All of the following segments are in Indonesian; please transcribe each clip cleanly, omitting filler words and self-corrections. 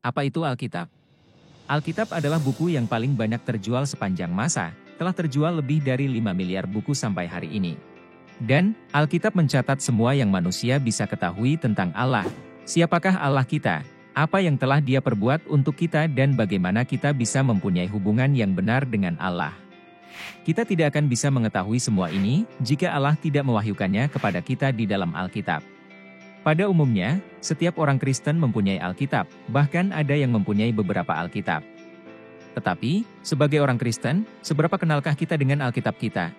Apa itu Alkitab? Alkitab adalah buku yang paling banyak terjual sepanjang masa, telah terjual lebih dari 5 miliar buku sampai hari ini. Dan, Alkitab mencatat semua yang manusia bisa ketahui tentang Allah. Siapakah Allah kita? Apa yang telah Dia perbuat untuk kita dan bagaimana kita bisa mempunyai hubungan yang benar dengan Allah. Kita tidak akan bisa mengetahui semua ini, jika Allah tidak mewahyukannya kepada kita di dalam Alkitab. Pada umumnya, setiap orang Kristen mempunyai Alkitab, bahkan ada yang mempunyai beberapa Alkitab. Tetapi, sebagai orang Kristen, seberapa kenalkah kita dengan Alkitab kita?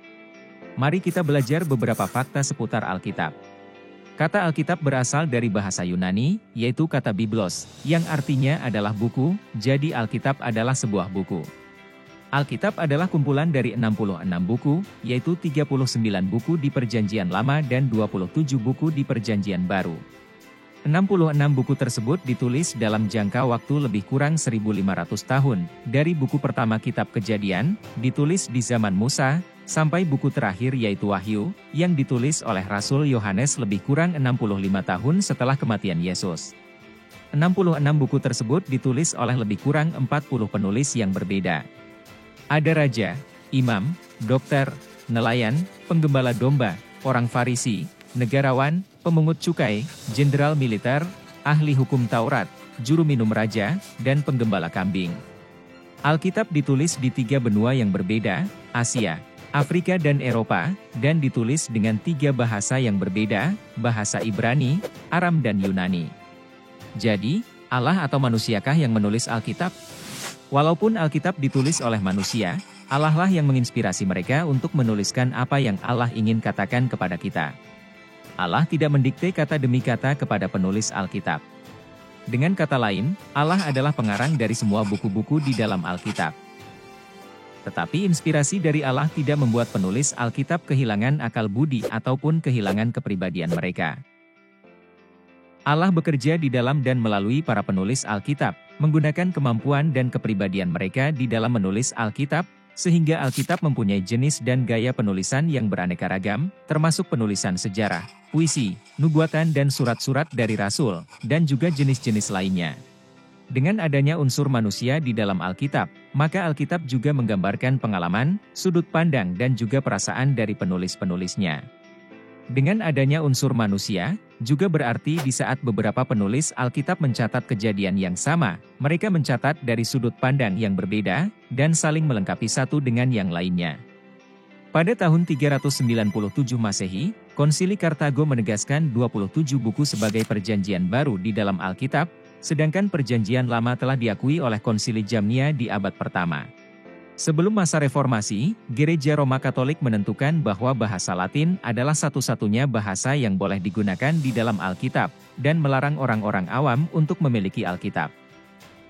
Mari kita belajar beberapa fakta seputar Alkitab. Kata Alkitab berasal dari bahasa Yunani, yaitu kata Biblos, yang artinya adalah buku, jadi Alkitab adalah sebuah buku. Alkitab adalah kumpulan dari 66 buku, yaitu 39 buku di Perjanjian Lama dan 27 buku di Perjanjian Baru. 66 buku tersebut ditulis dalam jangka waktu lebih kurang 1.500 tahun, dari buku pertama Kitab Kejadian, ditulis di zaman Musa, sampai buku terakhir yaitu Wahyu, yang ditulis oleh Rasul Yohanes lebih kurang 65 tahun setelah kematian Yesus. 66 buku tersebut ditulis oleh lebih kurang 40 penulis yang berbeda. Ada raja, imam, dokter, nelayan, penggembala domba, orang Farisi, negarawan, pemungut cukai, jenderal militer, ahli hukum Taurat, juru minum raja, dan penggembala kambing. Alkitab ditulis di 3 benua yang berbeda, Asia, Afrika dan Eropa, dan ditulis dengan 3 bahasa yang berbeda, bahasa Ibrani, Aram dan Yunani. Jadi, Allah atau manusiakah yang menulis Alkitab? Walaupun Alkitab ditulis oleh manusia, Allah lah yang menginspirasi mereka untuk menuliskan apa yang Allah ingin katakan kepada kita. Allah tidak mendikte kata demi kata kepada penulis Alkitab. Dengan kata lain, Allah adalah pengarang dari semua buku-buku di dalam Alkitab. Tetapi inspirasi dari Allah tidak membuat penulis Alkitab kehilangan akal budi ataupun kehilangan kepribadian mereka. Allah bekerja di dalam dan melalui para penulis Alkitab, menggunakan kemampuan dan kepribadian mereka di dalam menulis Alkitab, sehingga Alkitab mempunyai jenis dan gaya penulisan yang beraneka ragam, termasuk penulisan sejarah, puisi, nubuatan dan surat-surat dari rasul, dan juga jenis-jenis lainnya. Dengan adanya unsur manusia di dalam Alkitab, maka Alkitab juga menggambarkan pengalaman, sudut pandang dan juga perasaan dari penulis-penulisnya. Dengan adanya unsur manusia, juga berarti di saat beberapa penulis Alkitab mencatat kejadian yang sama, mereka mencatat dari sudut pandang yang berbeda, dan saling melengkapi satu dengan yang lainnya. Pada tahun 397 Masehi, Konsili Kartago menegaskan 27 buku sebagai perjanjian baru di dalam Alkitab, sedangkan perjanjian lama telah diakui oleh Konsili Jamnia di abad pertama. Sebelum masa reformasi, Gereja Roma Katolik menentukan bahwa bahasa Latin adalah satu-satunya bahasa yang boleh digunakan di dalam Alkitab, dan melarang orang-orang awam untuk memiliki Alkitab.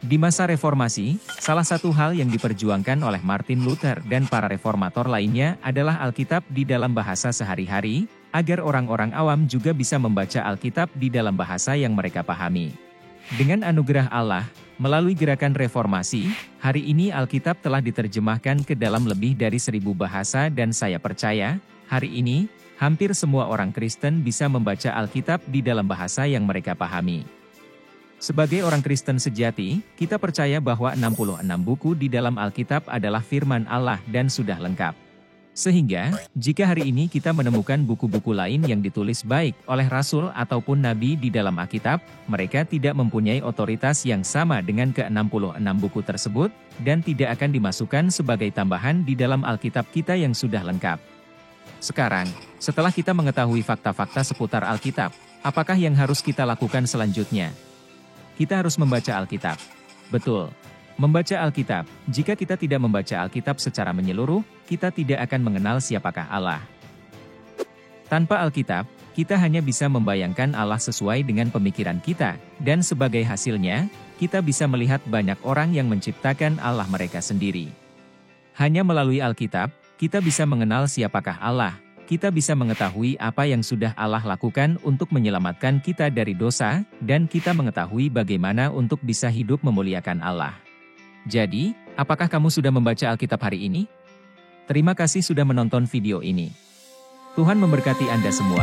Di masa reformasi, salah satu hal yang diperjuangkan oleh Martin Luther dan para reformator lainnya adalah Alkitab di dalam bahasa sehari-hari, agar orang-orang awam juga bisa membaca Alkitab di dalam bahasa yang mereka pahami. Dengan anugerah Allah, melalui gerakan reformasi, hari ini Alkitab telah diterjemahkan ke dalam lebih dari 1.000 bahasa dan saya percaya, hari ini, hampir semua orang Kristen bisa membaca Alkitab di dalam bahasa yang mereka pahami. Sebagai orang Kristen sejati, kita percaya bahwa 66 buku di dalam Alkitab adalah firman Allah dan sudah lengkap. Sehingga, jika hari ini kita menemukan buku-buku lain yang ditulis baik oleh Rasul ataupun Nabi di dalam Alkitab, mereka tidak mempunyai otoritas yang sama dengan ke-66 buku tersebut, dan tidak akan dimasukkan sebagai tambahan di dalam Alkitab kita yang sudah lengkap. Sekarang, setelah kita mengetahui fakta-fakta seputar Alkitab, apakah yang harus kita lakukan selanjutnya? Kita harus membaca Alkitab. Betul. Membaca Alkitab, jika kita tidak membaca Alkitab secara menyeluruh, kita tidak akan mengenal siapakah Allah. Tanpa Alkitab, kita hanya bisa membayangkan Allah sesuai dengan pemikiran kita, dan sebagai hasilnya, kita bisa melihat banyak orang yang menciptakan Allah mereka sendiri. Hanya melalui Alkitab, kita bisa mengenal siapakah Allah, kita bisa mengetahui apa yang sudah Allah lakukan untuk menyelamatkan kita dari dosa, dan kita mengetahui bagaimana untuk bisa hidup memuliakan Allah. Jadi, apakah kamu sudah membaca Alkitab hari ini? Terima kasih sudah menonton video ini. Tuhan memberkati Anda semua.